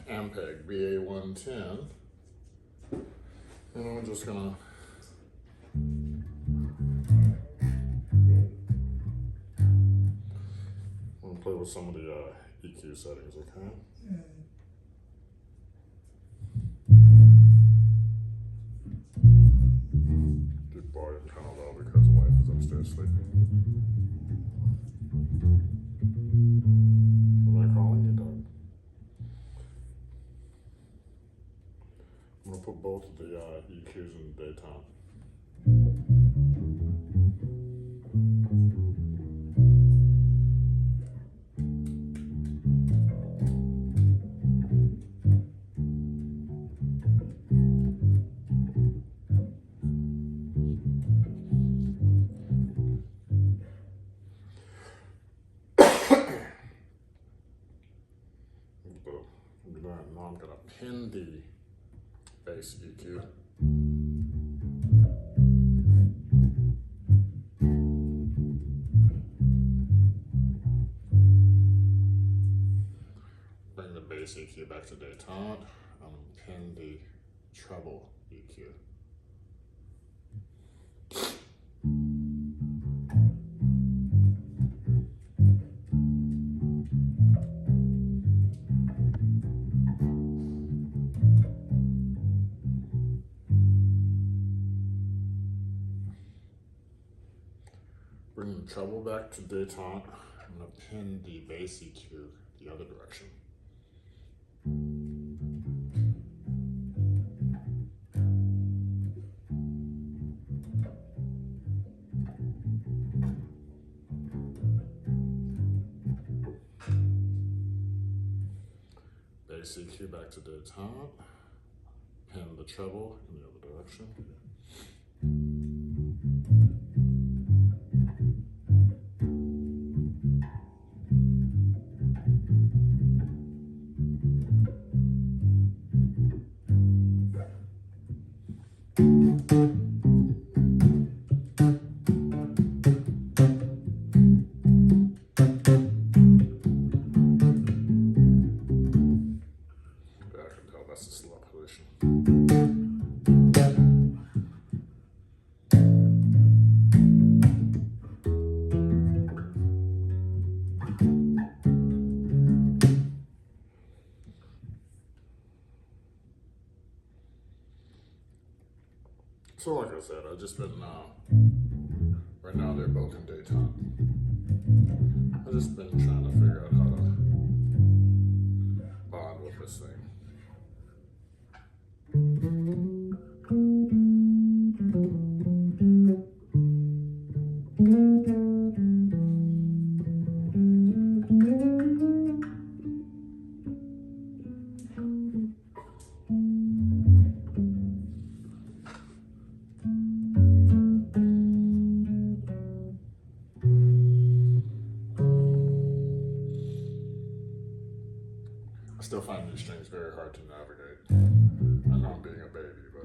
Ampeg BA110, and I'm just gonna play with some of the EQ settings, okay? Keep volume kind of low because wife is upstairs sleeping. Am I calling you, Doug? I'm gonna put both of the EQs in the daytime. Now I'm gonna pin the bass EQ. Bring the bass EQ back to détente and pin the treble EQ. Bring the treble back to détente. I'm going to pin the bass EQ the other direction. Bass EQ back to détente. Pin the treble in the other direction. That's a slow position. So like I said, I've just been, right now they're both in détente. I've just been trying to figure out how to bond with this thing. I still find these strings very hard to navigate. I know I'm being a baby, but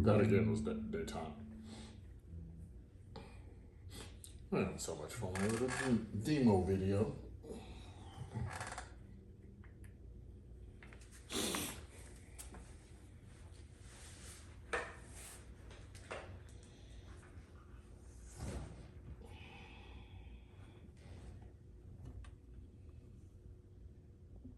that again was détente. I had so much fun with the demo video.